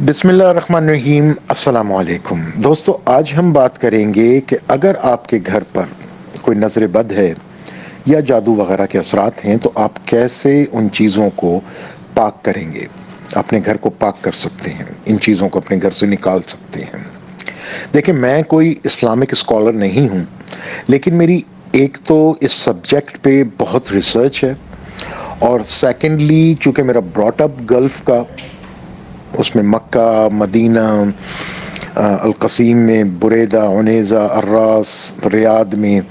बिस्मिल्लाहिर्रहमानिर्रहीम। अस्सलाम वालेकुम दोस्तों, आज हम बात करेंगे कि अगर आपके घर पर कोई नज़र बद है या जादू वगैरह के असरात हैं तो आप कैसे उन चीज़ों को पाक करेंगे, अपने घर को पाक कर सकते हैं, इन चीज़ों को अपने घर से निकाल सकते हैं। देखिए, मैं कोई इस्लामिक स्कॉलर नहीं हूँ, लेकिन मेरी एक तो इस सब्जेक्ट पे बहुत रिसर्च है, और सेकेंडली चूँकि मेरा ब्रॉटअप गल्फ़ का, उसमें मक्का, मदीना, अलकसीम में, बुरेदा, उनेज़ा, अर्रास, रियाद में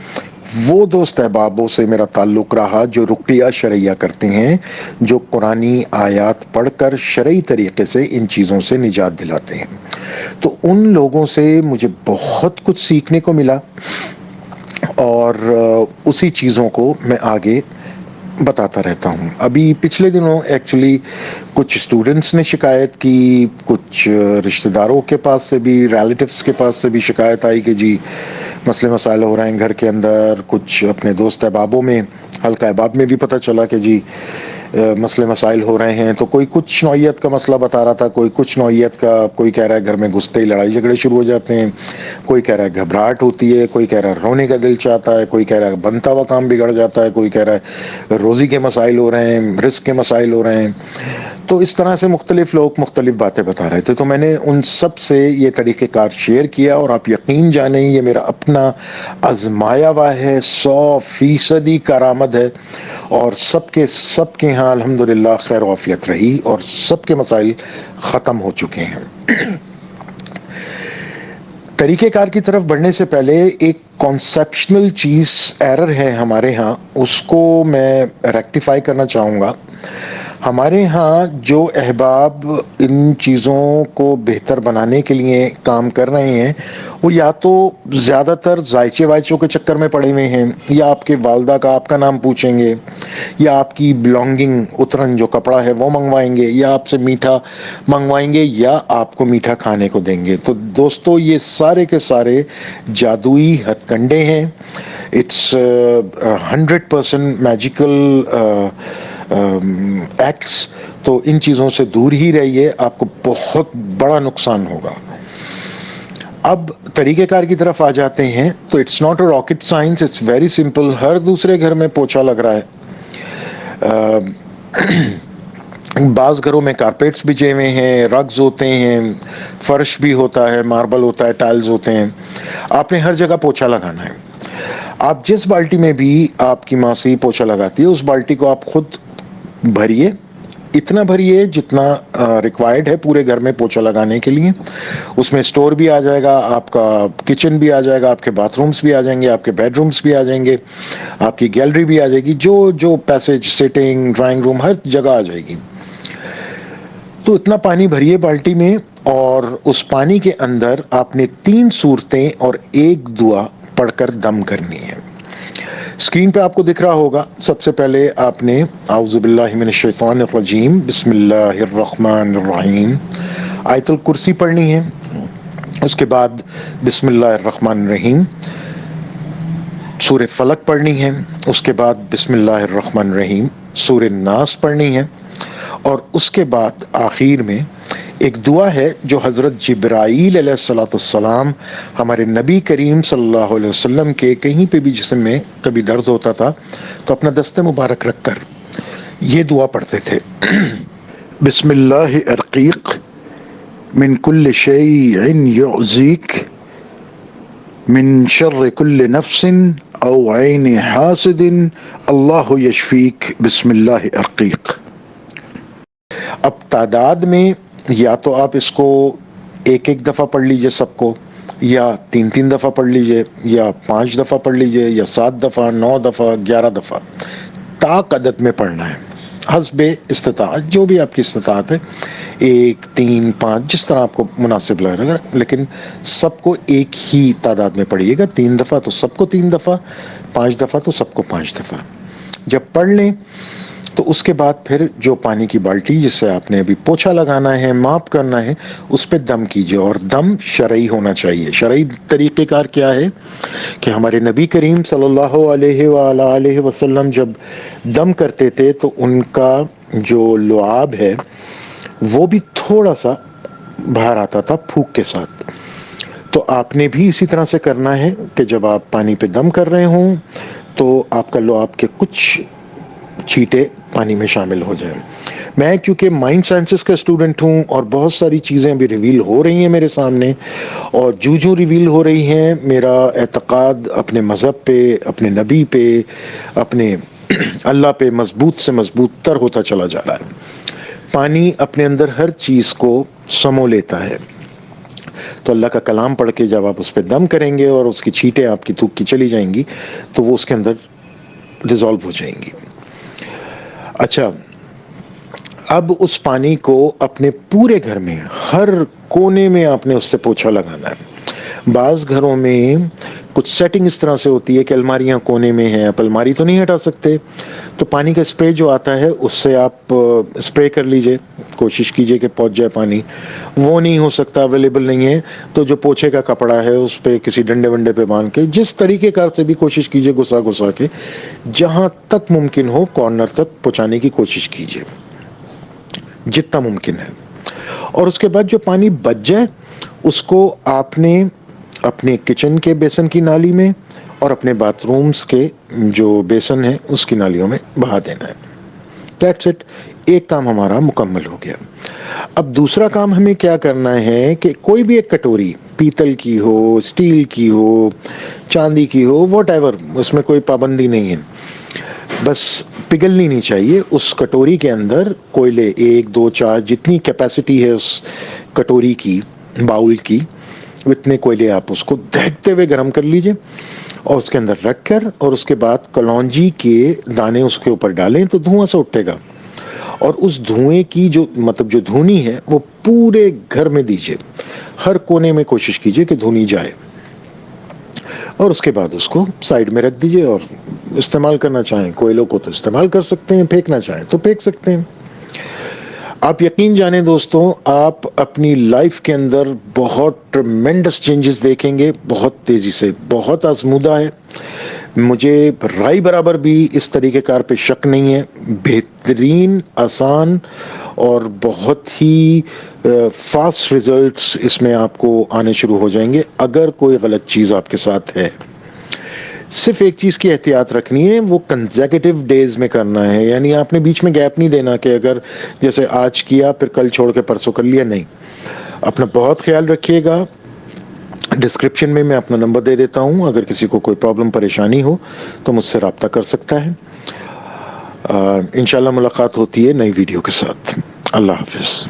वो दोस्त अहबाबों से मेरा ताल्लुक़ रहा जो रुक़िया शरैया करते हैं, जो कुरानी आयात पढ़कर शरई तरीक़े से इन चीज़ों से निजात दिलाते हैं। तो उन लोगों से मुझे बहुत कुछ सीखने को मिला, और उसी चीज़ों को मैं आगे बताता रहता हूँ। अभी पिछले दिनों एक्चुअली कुछ स्टूडेंट्स ने शिकायत की, कुछ रिश्तेदारों के पास से भी, रिलेटिव्स के पास से भी शिकायत आई कि जी मसले मसाइल हो रहे हैं घर के अंदर। कुछ अपने दोस्त अहबाबों में, हल्का अहबाब में भी पता चला कि जी मसले मसाइल हो रहे हैं। तो कोई कुछ नौइयत का मसला बता रहा था, कोई कुछ नौइयत का। कोई कह रहा है घर में घुसते ही लड़ाई झगड़े शुरू हो जाते हैं, कोई कह रहा है घबराहट होती है, कोई कह रहा है रोने का दिल चाहता है, कोई कह रहा है बनता हुआ काम बिगड़ जाता है, कोई कह रहा है रोज़ी के मसाइल हो रहे हैं, रिस्क के मसाइल हो रहे हैं। तो इस तरह से मुख्तलिफ लोग मुख्तलिफ बातें बता रहे थे। तो मैंने उन सब से ये तरीक़ेकार शेयर किया, और आप यकीन जानें ये मेरा अपना आजमाया हुआ है, 100% करामत है, और सबके यहाँ अल्हम्दुलिल्लाह खैर आफियत रही, और सबके मसाइल ख़त्म हो चुके हैं। तरीक़ेकार की तरफ बढ़ने से पहले एक कॉन्सेप्शनल चीज़ एरर है हमारे यहाँ, उसको मैं रेक्टिफाई करना चाहूँगा। हमारे यहाँ जो अहबाब इन चीज़ों को बेहतर बनाने के लिए काम कर रहे हैं, वो या तो ज़्यादातर जायचे वायचों के चक्कर में पड़े हुए हैं, या आपके वालदा का आपका नाम पूछेंगे, या आपकी बिलोंगिंग उतरन जो कपड़ा है वो मंगवाएंगे, या आपसे मीठा मंगवाएंगे, या आपको मीठा खाने को देंगे। तो दोस्तों, ये सारे के सारे जादुई हथकंडे हैं। It's 100% magical acts. तो इन चीज़ों से दूर ही रहिए, आपको बहुत बड़ा नुकसान होगा। अब तरीक़ेकार की तरफ आ जाते हैं। तो it's not a rocket science, it's very simple. हर दूसरे घर में पोछा लग रहा है, बाज़ घरों में कारपेट्स बिछे हुए हैं, रग्स होते हैं, फर्श भी होता है, मार्बल होता है, टाइल्स होते हैं। आपने हर जगह पोछा लगाना है। आप जिस बाल्टी में भी आपकी माँ से पोछा लगाती है, उस बाल्टी को आप खुद भरिए, इतना भरिए जितना रिक्वायर्ड है पूरे घर में पोछा लगाने के लिए। उसमें स्टोर भी आ जाएगा, आपका किचन भी आ जाएगा, आपके बाथरूम्स भी आ जाएंगे, आपके बेडरूम्स भी आ जाएंगे, आपकी गैलरी भी आ जाएगी, जो जो पैसेज, सिटिंग, ड्राइंग रूम, हर जगह आ जाएगी। तो इतना पानी भरिए बाल्टी में, और उस पानी के अंदर आपने 3 सूरतें और एक दुआ पढ़कर दम करनी है। स्क्रीन पे आपको दिख रहा होगा। सबसे पहले आपने आऊज़ु बिल्लाहि मिनश शैतानिर रजीम, बिस्मिल्लाहिर रहमानिर रहीम आयतुल कुर्सी पढ़नी है। उसके बाद बिस्मिल्लाहिर रहमानिर रहीम सूरह फलक पढ़नी है। उसके बाद बिस्मिल्लाहिर रहमानिर रहीम सूरह नास पढ़नी है। और उसके बाद आखिर में एक दुआ है जो हज़रत जिब्राईल अलैहिस्सलाम, हमारे नबी करीम सल्लल्लाहु अलैहि वसल्लम के कहीं पे भी जिस्म में कभी दर्द होता था तो अपना दस्ते मुबारक रखकर ये दुआ पढ़ते थे। बिस्मिल्लाहि अर्क़ीक़ मिन कुल्लि शैइन युज़ीक मिन शर्रि कुल्लि नफ्सिन औ ऐनि हासिदिन अल्लाहु यशफ़ीक बिस्मिल्लाहि अर्क़ीक़। अब तादाद में या तो आप इसको एक एक दफ़ा पढ़ लीजिए सबको, या 3-3 दफ़ा पढ़ लीजिए, या 5 दफ़ा पढ़ लीजिए, या 7 दफ़ा, 9 दफ़ा, 11 दफ़ा। ताक अदद में पढ़ना है, हस्बे इस्तिताअत, जो भी आपकी इस्तिताअत है, 1, 3, 5, जिस तरह आपको मुनासिब लग रहा है। लेकिन सबको एक ही तादाद में पढ़िएगा। 3 दफ़ा तो सबको 3 दफ़ा, 5 दफ़ा तो सबको 5 दफ़ा। जब पढ़ लें تو اس کے بعد پھر جو پانی کی بالٹی جس سے آپ نے ابھی پوچھا لگانا ہے، ماپ کرنا ہے، اس پہ دم کیجئے، اور دم شرعی ہونا چاہیے۔ شرعی طریقہ کار کیا ہے کہ ہمارے نبی کریم صلی اللہ علیہ وآلہ وسلم جب دم کرتے تھے تو ان کا جو لعاب ہے وہ بھی تھوڑا سا باہر آتا تھا پھونک کے ساتھ۔ تو آپ نے بھی اسی طرح سے کرنا ہے کہ جب آپ پانی پہ دم کر رہے ہوں تو آپ کا لعاب کے کچھ چھینٹے پانی میں شامل ہو جائیں۔ میں کیونکہ مائنڈ سائنسز کا اسٹوڈنٹ ہوں اور بہت ساری چیزیں ابھی ریویل ہو رہی ہیں میرے سامنے، اور جو ریویل ہو رہی ہیں میرا اعتقاد اپنے مذہب پہ، اپنے نبی پہ، اپنے اللہ پہ مضبوط سے مضبوط تر ہوتا چلا جا رہا ہے۔ پانی اپنے اندر ہر چیز کو سمو لیتا ہے، تو اللہ کا کلام پڑھ کے جب آپ اس پہ دم کریں گے اور اس کی چھینٹیں آپ کی تھوک کی چلی جائیں گی تو وہ اس کے اندر ڈیزالو ہو جائیں گی۔ اچھا، اب اس پانی کو اپنے پورے گھر میں ہر کونے میں آپ نے اس سے پوچھا لگانا ہے۔ بعض گھروں میں کچھ سیٹنگ اس طرح سے ہوتی ہے کہ الماریاں کونے میں ہیں، آپ الماری تو نہیں ہٹا سکتے، تو پانی کا اسپرے جو آتا ہے اس سے آپ اسپرے کر لیجئے، کوشش کیجئے کہ پہنچ جائے پانی۔ وہ نہیں ہو سکتا، اویلیبل نہیں ہے، تو جو پوچھے کا کپڑا ہے اس پہ کسی ڈنڈے ونڈے پہ باندھ کے جس طریقے کار سے بھی کوشش کیجئے گھسا گھسا کے جہاں تک ممکن ہو کارنر تک پہنچانے کی کوشش کیجئے جتنا ممکن ہے۔ اور اس کے بعد جو پانی بچ جائے اس کو آپ نے اپنے کچن کے بیسن کی نالی میں اور اپنے باتھ رومز کے جو بیسن ہے اس کی نالیوں میں بہا دینا ہے۔ دیٹس اٹ، ایک کام ہمارا مکمل ہو گیا۔ اب دوسرا کام ہمیں کیا کرنا ہے کہ کوئی بھی ایک کٹوری، پیتل کی ہو، اسٹیل کی ہو، چاندی کی ہو، واٹ ایور، اس میں کوئی پابندی نہیں ہے، بس پگھلنی نہیں چاہیے۔ اس کٹوری کے اندر کوئلے 1 2 4 جتنی کیپیسٹی ہے اس کٹوری کی، باؤل کی، اتنے کوئلے آپ اس کو دہکتے ہوئے گرم کر لیجئے اور اس کے اندر رکھ کر، اور اس کے بعد کلونجی کے دانے اس کے اوپر ڈالیں تو دھواں سے اٹھے گا، اور اس دھوئیں کی جو دھونی ہے وہ پورے گھر میں دیجئے، ہر کونے میں کوشش کیجئے کہ دھونی جائے، اور اس کے بعد اس کو سائیڈ میں رکھ دیجئے۔ اور استعمال کرنا چاہیں کوئلوں کو تو استعمال کر سکتے ہیں، پھینکنا چاہیں تو پھینک سکتے ہیں۔ آپ یقین جانیں دوستوں، آپ اپنی لائف کے اندر بہت ٹرمینڈس چینجز دیکھیں گے، بہت تیزی سے، بہت آزمودہ ہے، مجھے رائے برابر بھی اس طریقہ کار پہ شک نہیں ہے، بہترین، آسان اور بہت ہی فاسٹ ریزلٹس اس میں آپ کو آنے شروع ہو جائیں گے اگر کوئی غلط چیز آپ کے ساتھ ہے۔ صرف ایک چیز کی احتیاط رکھنی ہے، وہ کنزیکٹیو ڈیز میں کرنا ہے، یعنی آپ نے بیچ میں گیپ نہیں دینا کہ اگر جیسے آج کیا پھر کل چھوڑ کے پرسوں کر لیا، نہیں۔ اپنا بہت خیال رکھیے گا۔ ڈسکرپشن میں اپنا نمبر دے دیتا ہوں، اگر کسی کو کوئی پرابلم پریشانی ہو تو مجھ سے رابطہ کر سکتا ہے۔ انشاءاللہ ملاقات ہوتی ہے نئی ویڈیو کے ساتھ۔ اللہ حافظ۔